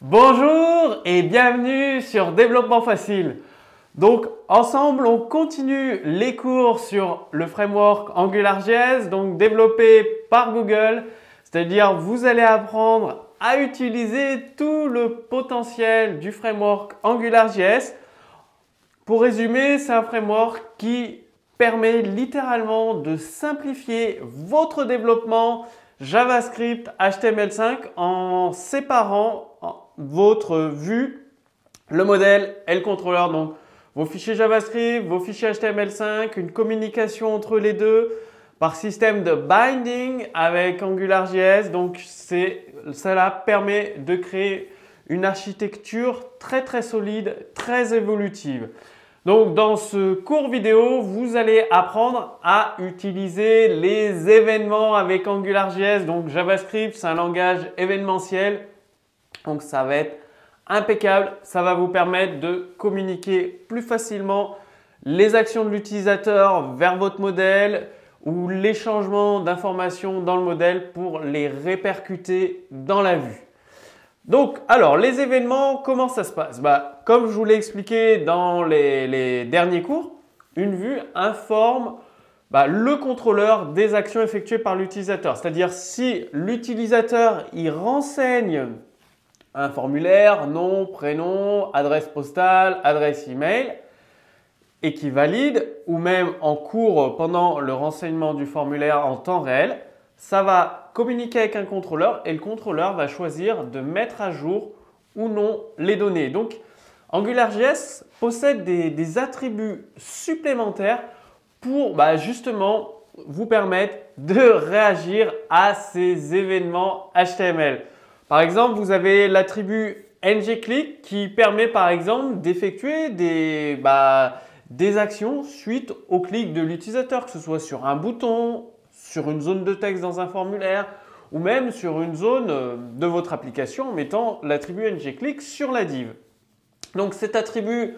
Bonjour et bienvenue sur Développement Facile. Donc ensemble, on continue les cours sur le framework AngularJS, donc développé par Google. C'est-à-dire vous allez apprendre à utiliser tout le potentiel du framework AngularJS. Pour résumer, c'est un framework qui permet littéralement de simplifier votre développement JavaScript HTML5 en séparant votre vue, le modèle et le contrôleur. Donc vos fichiers JavaScript, vos fichiers HTML5, une communication entre les deux par système de binding avec AngularJS. Donc cela permet de créer une architecture très solide, très évolutive. Donc dans ce cours vidéo, vous allez apprendre à utiliser les événements avec AngularJS. Donc JavaScript, c'est un langage événementiel. Donc ça va être impeccable. Ça va vous permettre de communiquer plus facilement les actions de l'utilisateur vers votre modèle ou les changements d'informations dans le modèle pour les répercuter dans la vue. Donc, alors, les événements, comment ça se passe? Comme je vous l'ai expliqué dans les derniers cours, une vue informe le contrôleur des actions effectuées par l'utilisateur. C'est-à-dire, si l'utilisateur il renseigne un formulaire, nom, prénom, adresse postale, adresse email, et qui valide, ou même en cours pendant le renseignement du formulaire en temps réel, ça va communiquer avec un contrôleur et le contrôleur va choisir de mettre à jour ou non les données. Donc, AngularJS possède des attributs supplémentaires pour justement vous permettre de réagir à ces événements HTML. Par exemple, vous avez l'attribut ngClick qui permet par exemple d'effectuer des actions suite au clic de l'utilisateur, que ce soit sur un bouton, sur une zone de texte dans un formulaire ou même sur une zone de votre application en mettant l'attribut ngClick sur la div. Donc cet attribut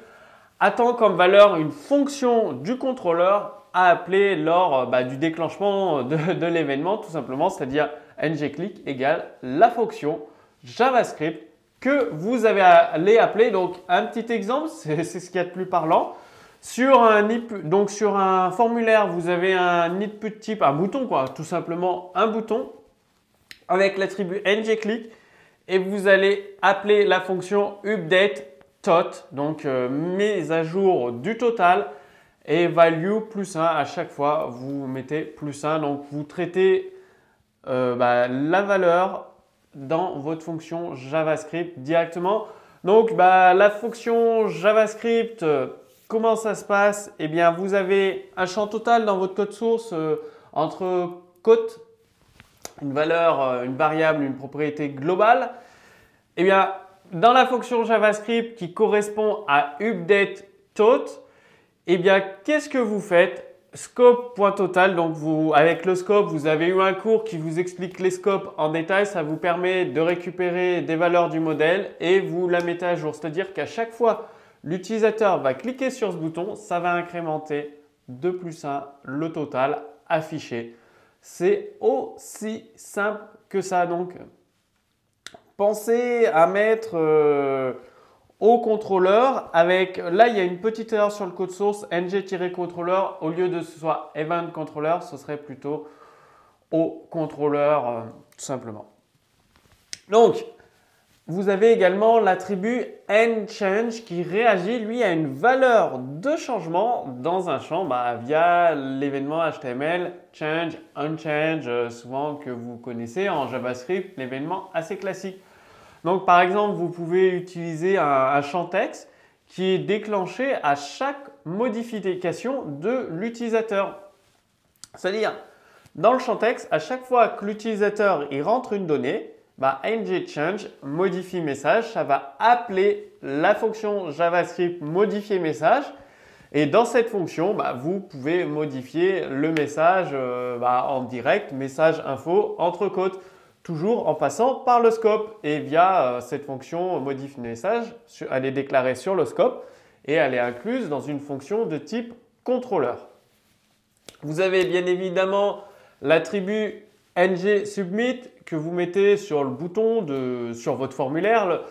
attend comme valeur une fonction du contrôleur à appeler lors du déclenchement de l'événement tout simplement, c'est-à-dire ngClick égale la fonction JavaScript que vous allez appeler. Donc un petit exemple, c'est ce qu'il y a de plus parlant. Sur un formulaire, vous avez un input type, un bouton tout simplement un bouton avec l'attribut ngClick et vous allez appeler la fonction updateTot, donc mise à jour du total et value +1 à chaque fois, vous mettez +1, donc vous traitez la valeur dans votre fonction JavaScript directement. Donc la fonction JavaScript, comment ça se passe? Eh bien, vous avez un champ total dans votre code source entre quote, une valeur, une variable, une propriété globale. Eh bien, dans la fonction JavaScript qui correspond à updateTot, eh bien, qu'est-ce que vous faites? Scope.total, donc avec le scope, vous avez eu un cours qui vous explique les scopes en détail. Ça vous permet de récupérer des valeurs du modèle et vous la mettez à jour. C'est-à-dire qu'à chaque fois l'utilisateur va cliquer sur ce bouton, ça va incrémenter de +1 le total affiché. C'est aussi simple que ça. Donc, pensez à mettre au contrôleur avec, là il y a une petite erreur sur le code source, ng-controller, au lieu de ce soit event controller, ce serait plutôt au contrôleur tout simplement. Donc, vous avez également l'attribut nChange qui réagit lui à une valeur de changement dans un champ via l'événement HTML change, unchange, souvent que vous connaissez en JavaScript, l'événement assez classique. Donc par exemple, vous pouvez utiliser un champ texte qui est déclenché à chaque modification de l'utilisateur. C'est-à-dire, dans le champ texte, à chaque fois que l'utilisateur rentre une donnée, ngChange modifie message, ça va appeler la fonction JavaScript modifier message et dans cette fonction, vous pouvez modifier le message en direct, message info entre côtes, toujours en passant par le scope et via cette fonction modifie message, elle est déclarée sur le scope et elle est incluse dans une fonction de type contrôleur. Vous avez bien évidemment l'attribut ng submit que vous mettez sur le bouton sur votre formulaire.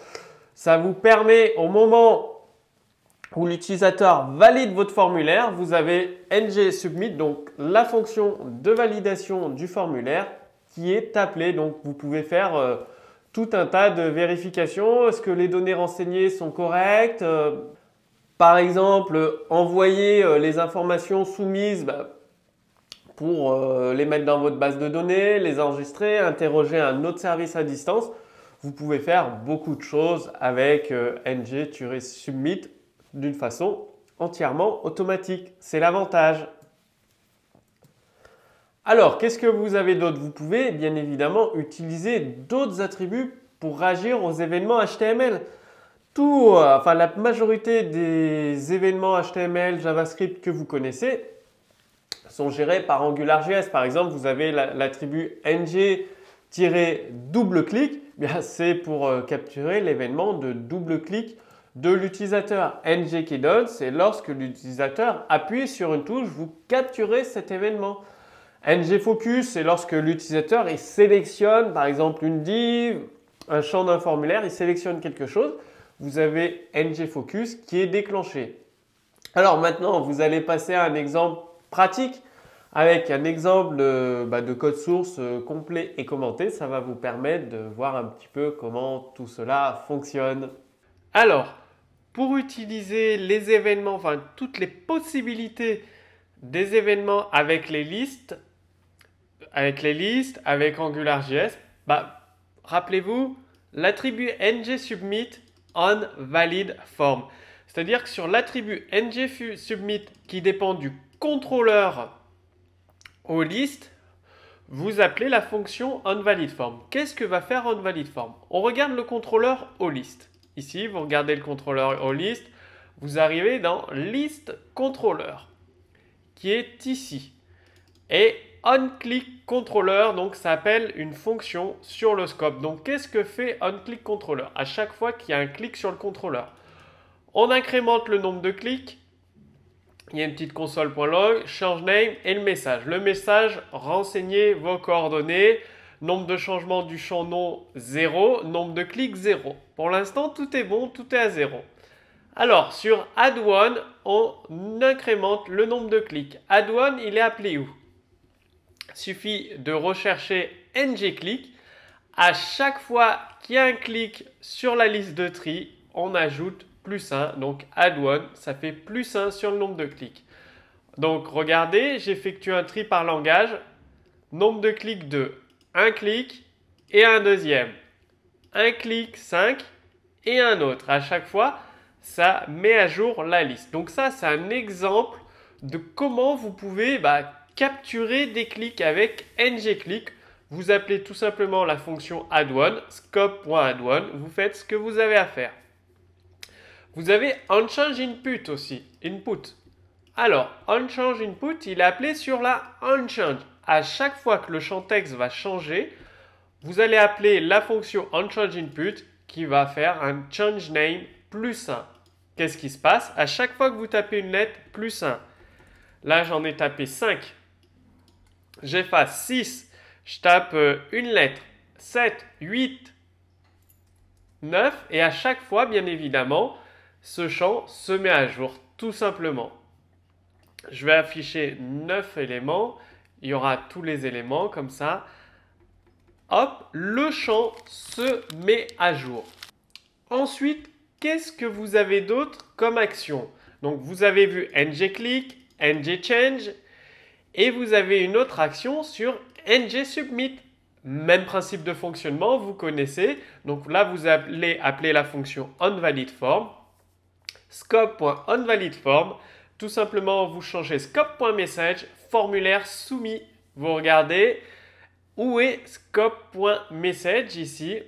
Ça vous permet au moment où l'utilisateur valide votre formulaire, vous avez ng submit, donc la fonction de validation du formulaire qui est appelée. Donc vous pouvez faire tout un tas de vérifications. Est-ce que les données renseignées sont correctes? Par exemple, envoyer les informations soumises pour les mettre dans votre base de données, les enregistrer, interroger un autre service à distance. Vous pouvez faire beaucoup de choses avec ng-submit d'une façon entièrement automatique. C'est l'avantage. Alors, qu'est-ce que vous avez d'autre? Vous pouvez bien évidemment utiliser d'autres attributs pour réagir aux événements HTML. La majorité des événements HTML, JavaScript que vous connaissez sont gérés par AngularJS. Par exemple, vous avez l'attribut ng-double-clic. C'est pour capturer l'événement de double-clic de l'utilisateur. ng-keydone, c'est lorsque l'utilisateur appuie sur une touche, vous capturez cet événement. ng-focus, c'est lorsque l'utilisateur sélectionne par exemple une div, un champ d'un formulaire, il sélectionne quelque chose. Vous avez ng-focus qui est déclenché. Alors maintenant, vous allez passer à un exemple pratique avec un exemple de code source complet et commenté. Ça va vous permettre de voir un petit peu comment tout cela fonctionne. Alors, pour utiliser les événements, toutes les possibilités des événements avec les listes, avec AngularJS, rappelez-vous l'attribut ng-submit onValidForm. C'est-à-dire que sur l'attribut ng-submit qui dépend du contrôleur aux listes, vous appelez la fonction onValidForm. Qu'est-ce que va faire onValidForm? On regarde le contrôleur aux listes. Ici, vous regardez le contrôleur aux listes, vous arrivez dans list controller qui est ici. Et onClickController, donc ça s'appelle une fonction sur le scope. Donc qu'est-ce que fait onClickController? À chaque fois qu'il y a un clic sur le contrôleur, on incrémente le nombre de clics. Il y a une petite console.log, change name et le message. Le message, renseignez vos coordonnées. Nombre de changements du champ nom 0, nombre de clics 0. Pour l'instant, tout est bon, tout est à 0. Alors, sur add-one, on incrémente le nombre de clics. Add-one, il est appelé où? Il suffit de rechercher ng-click. À chaque fois qu'il y a un clic sur la liste de tri, on ajoute +1. Donc, add-one, ça fait +1 sur le nombre de clics. Donc, regardez, j'effectue un tri par langage. Nombre de clics 2. Un clic et un deuxième. Un clic 5 et un autre. À chaque fois, ça met à jour la liste. Donc ça, c'est un exemple de comment vous pouvez capturer des clics avec ng-click. Vous appelez tout simplement la fonction add-one, scope.add-one. Vous faites ce que vous avez à faire. Vous avez onChangeInput aussi. Input. Alors, onChangeInput, il est appelé sur la onChange. À chaque fois que le champ texte va changer, vous allez appeler la fonction onChangeInput qui va faire un changeName +1. Qu'est-ce qui se passe? À chaque fois que vous tapez une lettre, +1. Là, j'en ai tapé 5. J'efface 6. Je tape une lettre. 7, 8, 9. Et à chaque fois, bien évidemment, ce champ se met à jour, tout simplement. Je vais afficher 9 éléments. Il y aura tous les éléments comme ça. Hop, le champ se met à jour. Ensuite, qu'est-ce que vous avez d'autre comme action? Donc, vous avez vu ng-click, ng-change et vous avez une autre action sur ng-submit. Même principe de fonctionnement, vous connaissez. Donc là, vous allez appeler la fonction onValidForm. Scope.onValidForm. Tout simplement, vous changez scope.message, formulaire soumis. Vous regardez où est scope.message ici.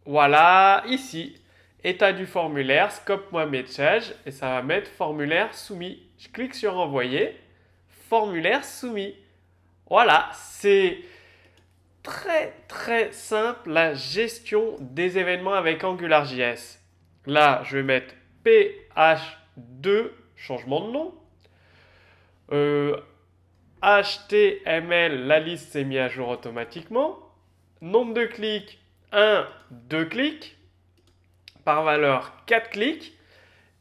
Voilà, ici. État du formulaire, scope.message et ça va mettre formulaire soumis. Je clique sur envoyer, formulaire soumis. Voilà, c'est très très simple la gestion des événements avec AngularJS. Là, je vais mettre PH2, changement de nom. HTML, la liste s'est mise à jour automatiquement. Nombre de clics, 1, 2 clics. Par valeur, 4 clics.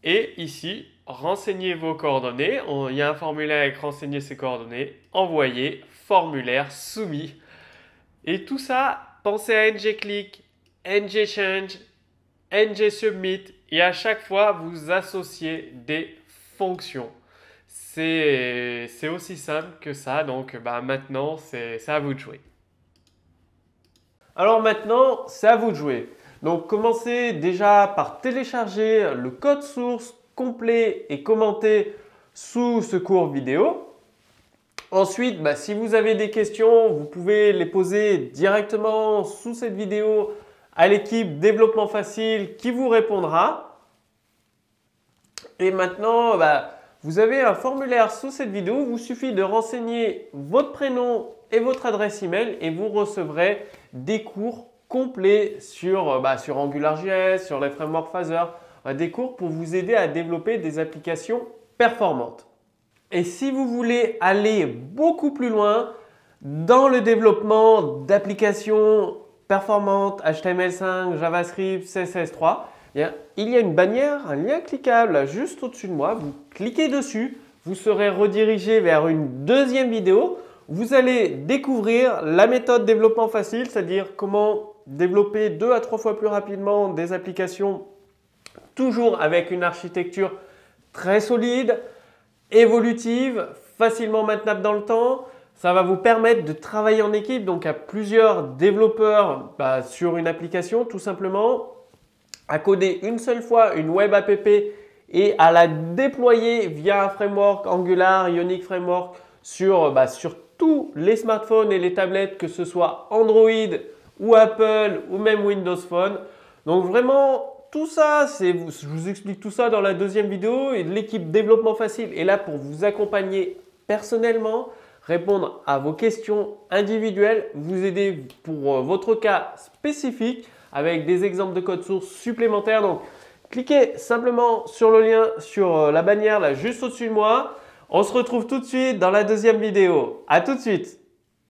Et ici, renseigner vos coordonnées. Il y a un formulaire avec renseigner ses coordonnées. Envoyer, formulaire, soumis. Et tout ça, pensez à NG-Click, NG-Change, NG-Submit. Et à chaque fois, vous associez des fonctions. C'est aussi simple que ça. Donc maintenant, c'est à vous de jouer. Alors maintenant, c'est à vous de jouer. Donc commencez déjà par télécharger le code source complet et commenté sous ce cours vidéo. Ensuite, si vous avez des questions, vous pouvez les poser directement sous cette vidéo à l'équipe Développement Facile qui vous répondra. Et maintenant, vous avez un formulaire sous cette vidéo. Il vous suffit de renseigner votre prénom et votre adresse email et vous recevrez des cours complets sur AngularJS, sur les frameworks Phaser, des cours pour vous aider à développer des applications performantes. Et si vous voulez aller beaucoup plus loin dans le développement d'applications performantes HTML5, JavaScript, CSS3, il y a une bannière, un lien cliquable juste au-dessus de moi. Vous cliquez dessus, vous serez redirigé vers une deuxième vidéo. Vous allez découvrir la méthode développement facile, c'est-à-dire comment développer 2 à 3 fois plus rapidement des applications, toujours avec une architecture très solide, évolutive, facilement maintenable dans le temps. Ça va vous permettre de travailler en équipe, donc à plusieurs développeurs sur une application, tout simplement, à coder une seule fois une web app et à la déployer via un framework Angular, Ionic Framework sur tous les smartphones et les tablettes, que ce soit Android ou Apple ou même Windows Phone. Donc vraiment, tout ça, je vous explique tout ça dans la deuxième vidéo et l'équipe Développement Facile est là pour vous accompagner personnellement, répondre à vos questions individuelles, vous aider pour votre cas spécifique avec des exemples de code source supplémentaires. Donc, cliquez simplement sur le lien, sur la bannière là juste au-dessus de moi. On se retrouve tout de suite dans la deuxième vidéo. À tout de suite!